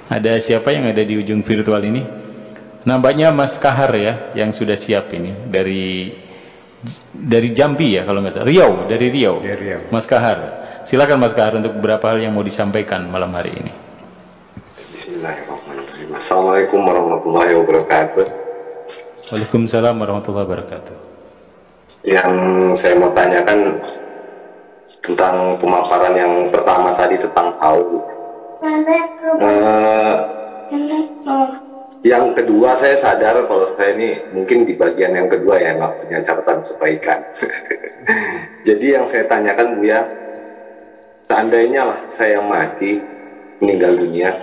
Ada siapa yang ada di ujung virtual ini? Nampaknya Mas Kahar ya, yang sudah siap ini dari Jambi ya kalau nggak salah. Riau, dari Riau. Dari Riau. Mas Kahar, silakan Mas Kahar untuk beberapa hal yang mau disampaikan malam hari ini. Bismillahirrahmanirrahim. Assalamualaikum warahmatullahi wabarakatuh. Waalaikumsalam warahmatullahi wabarakatuh. Yang saya mau tanyakan tentang pemaparan yang pertama tadi tentang haul. Yang kedua, saya sadar kalau saya ini mungkin di bagian yang kedua ya, nggak punya catatan kebaikan. Jadi yang saya tanyakan Buya, seandainya lah saya mati, meninggal dunia,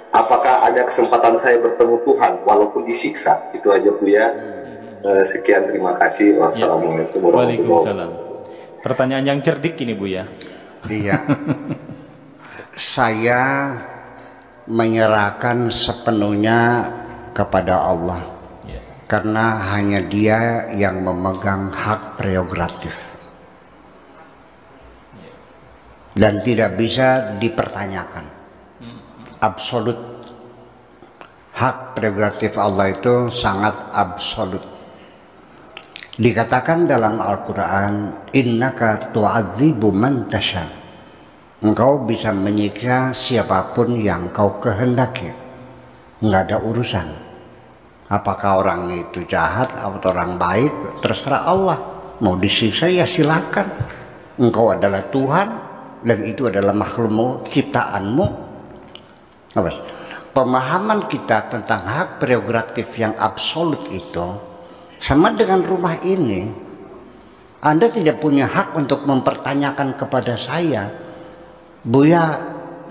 apakah ada kesempatan saya bertemu Tuhan walaupun disiksa? Itu aja Buya. Sekian, terima kasih. Wassalamualaikum warahmatullahi wabarakatuh. Waalaikumsalam. Pertanyaan yang cerdik ini Buya. Iya. Saya menyerahkan sepenuhnya kepada Allah, karena hanya Dia yang memegang hak prerogatif dan tidak bisa dipertanyakan. Absolut. Hak prerogatif Allah itu sangat absolut. Dikatakan dalam Al-Quran, innaka tu'adzibu man tasha. Engkau bisa menyiksa siapapun yang kau kehendaki. Nggak ada urusan. Apakah orang itu jahat atau orang baik, terserah Allah. Mau disiksa ya silakan. Engkau adalah Tuhan dan itu adalah makhlukmu, ciptaanmu. Apa? Pemahaman kita tentang hak prerogatif yang absolut itu sama dengan rumah ini. Anda tidak punya hak untuk mempertanyakan kepada saya, Buya,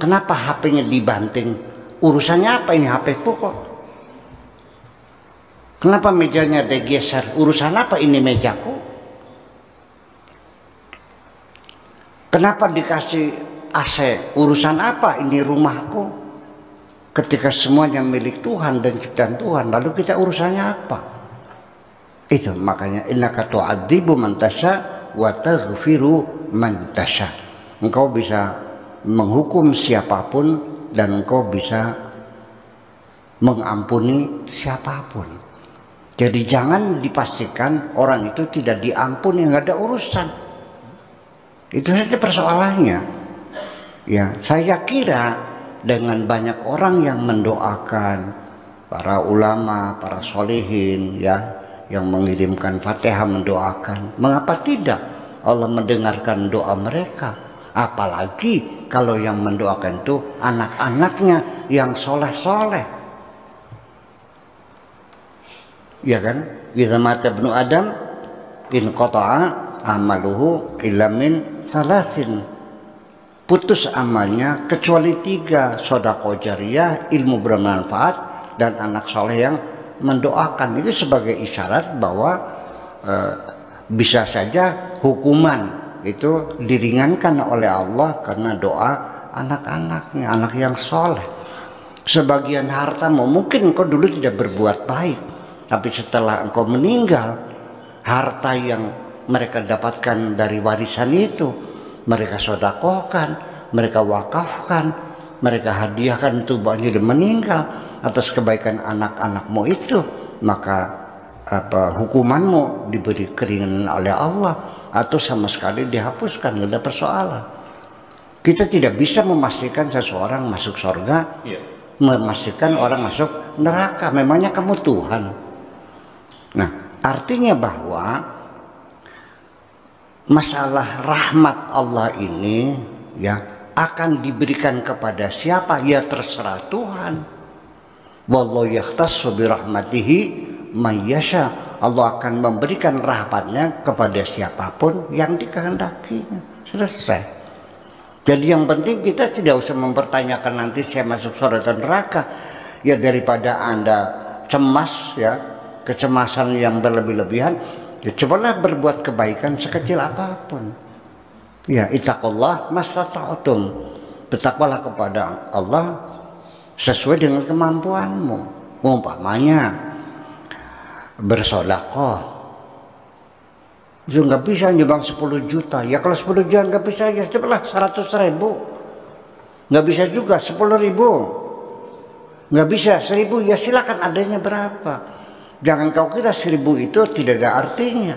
kenapa HP-nya dibanting? Urusannya apa ini HP-ku kok? Kenapa mejanya digeser? Urusan apa ini mejaku? Kenapa dikasih AC? Urusan apa ini rumahku? Ketika semuanya milik Tuhan dan ciptaan Tuhan, lalu kita urusannya apa? Itu makanya innaka tu'adzibu man tasya wa taghfiru man tasya. Engkau bisa menghukum siapapun dan engkau bisa mengampuni siapapun. Jadi jangan dipastikan orang itu tidak diampuni, nggak ada urusan. Itu saja persoalannya. Ya, saya kira dengan banyak orang yang mendoakan, para ulama, para solihin, ya, yang mengirimkan Fatihah mendoakan, mengapa tidak Allah mendengarkan doa mereka? Apalagi kalau yang mendoakan itu anak-anaknya yang soleh-soleh, ya kan? Idza mata ibnu Adam in qata'a amaluhu illa min salasin. Putus amalnya kecuali 3, sedekah jariyah, ilmu bermanfaat, dan anak soleh yang mendoakan. Itu sebagai isyarat bahwa bisa saja hukuman itu diringankan oleh Allah karena doa anak-anaknya, anak yang soleh. Sebagian hartamu mungkin engkau dulu tidak berbuat baik, tapi setelah engkau meninggal, harta yang mereka dapatkan dari warisan itu mereka sedekahkan, mereka wakafkan, mereka hadiahkan untuk bagi meninggal atas kebaikan anak-anakmu itu, maka hukumanmu diberi keringanan oleh Allah atau sama sekali dihapuskan, tidak ada persoalan. Kita tidak bisa memastikan seseorang masuk surga, memastikan orang masuk neraka. Memangnya kamu Tuhan? Nah, artinya bahwa masalah rahmat Allah ini ya akan diberikan kepada siapa ya terserah Tuhan. Wallahu yakhtassu bi rahmatihi may yasha. Allah akan memberikan rahmatnya kepada siapapun yang dikehendakinya. Selesai. Jadi yang penting kita tidak usah mempertanyakan nanti saya masuk surga atau neraka. Ya daripada Anda cemas ya, kecemasan yang berlebih-lebihan, ya cobalah berbuat kebaikan sekecil apapun. Ya, ittaqullah mastata'tum. Bertakwalah kepada Allah sesuai dengan kemampuanmu. Umpamanya bersedekah, nggak bisa nyumbang 10 juta, ya kalau 10 juta nggak bisa ya cobalah 100.000, nggak bisa juga 10.000, Nggak bisa 1000, ya silakan adanya berapa. Jangan kau kira 1000 itu tidak ada artinya.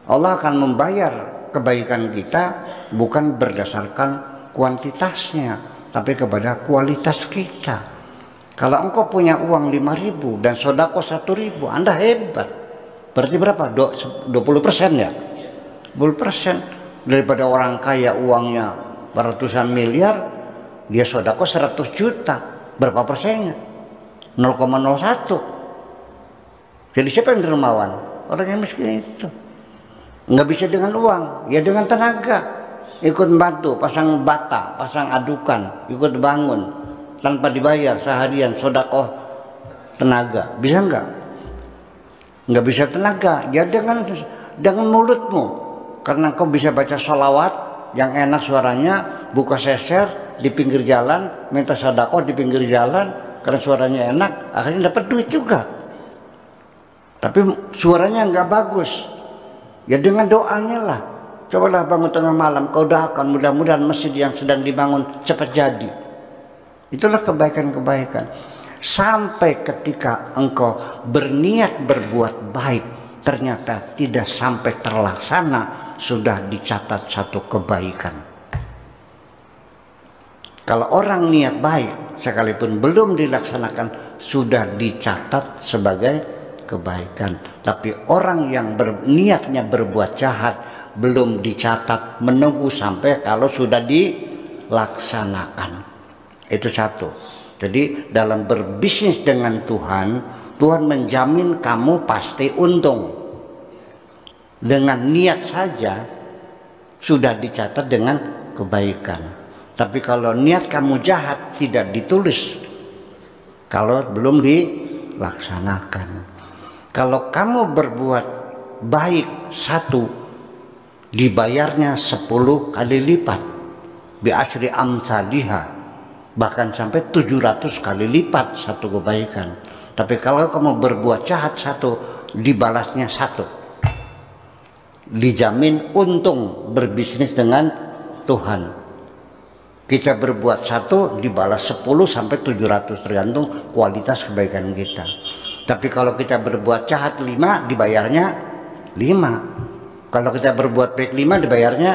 Allah akan membayar kebaikan kita bukan berdasarkan kuantitasnya, tapi kepada kualitas kita. Kalau engkau punya uang 5.000 dan sodako 1.000, Anda hebat. Berarti berapa? 20% ya? 20%. Daripada orang kaya uangnya ratusan miliar, dia sodako 100 juta. Berapa persennya? 0,01. Jadi siapa yang dermawan? Orang yang miskin itu. Nggak bisa dengan uang, ya dengan tenaga. Ikut bantu, pasang bata, pasang adukan, ikut bangun tanpa dibayar seharian, sodakoh tenaga. Bisa nggak? Nggak bisa tenaga. Ya dengan mulutmu, karena kau bisa baca sholawat yang enak suaranya, buka seser di pinggir jalan, minta sodakoh di pinggir jalan karena suaranya enak, akhirnya dapat duit juga. Tapi suaranya nggak bagus. Ya dengan doanya lah. Cobalah bangun tengah malam, kau doakan mudah-mudahan masjid yang sedang dibangun cepat jadi. Itulah kebaikan-kebaikan. Sampai ketika engkau berniat berbuat baik, ternyata tidak sampai terlaksana, sudah dicatat satu kebaikan. Kalau orang niat baik, sekalipun belum dilaksanakan, sudah dicatat sebagai kebaikan. Tapi orang yang niatnya berbuat jahat, belum dicatat, menunggu sampai kalau sudah dilaksanakan. Itu satu. Jadi dalam berbisnis dengan Tuhan, Tuhan menjamin kamu pasti untung. Dengan niat saja sudah dicatat dengan kebaikan. Tapi kalau niat kamu jahat, tidak ditulis kalau belum dilaksanakan. Kalau kamu berbuat baik 1, dibayarnya 10 kali lipat. Bi asyri amsalihah, bahkan sampai 700 kali lipat satu kebaikan. Tapi kalau kamu berbuat jahat 1, dibalasnya 1. Dijamin untung berbisnis dengan Tuhan. Kita berbuat 1, dibalas 10 sampai 700, tergantung kualitas kebaikan kita. Tapi kalau kita berbuat jahat 5, dibayarnya 5. Kalau kita berbuat baik 5, dibayarnya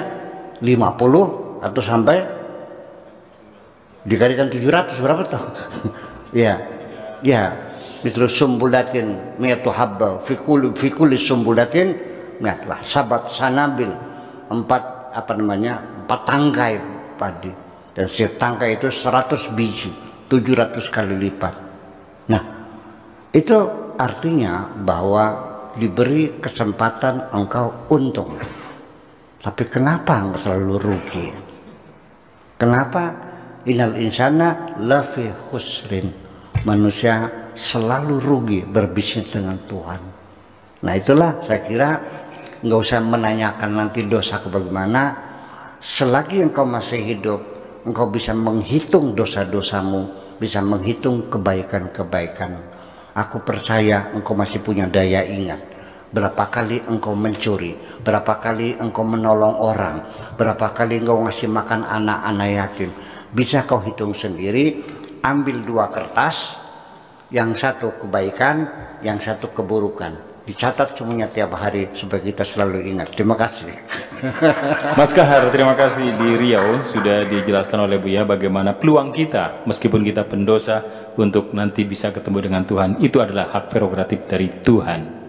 50 atau sampai dikalikan 700, berapa tuh? Ya, itu sumbulatin mi'atu habba fi kulli sumbulatin mi'atlah sabat sanabil, 4 tangkai padi. Dan setiap tangkai itu 100 biji, 700 kali lipat. Nah, itu artinya bahwa diberi kesempatan engkau untung. Tapi kenapa engkau selalu rugi? Kenapa? Innal insana lafi khusrin. Manusia selalu rugi berbisnis dengan Tuhan. Nah itulah saya kira nggak usah menanyakan nanti dosaku bagaimana. Selagi engkau masih hidup, engkau bisa menghitung dosa-dosamu, bisa menghitung kebaikan-kebaikan. Aku percaya engkau masih punya daya ingat. Berapa kali engkau mencuri, berapa kali engkau menolong orang, berapa kali engkau ngasih makan anak-anak yatim. Bisa kau hitung sendiri, ambil 2 kertas, yang satu kebaikan, yang satu keburukan. Dicatat semuanya tiap hari supaya kita selalu ingat. Terima kasih. Mas Kahar, terima kasih. Di Riau sudah dijelaskan oleh Buya bagaimana peluang kita meskipun kita pendosa untuk nanti bisa ketemu dengan Tuhan. Itu adalah hak prerogatif dari Tuhan.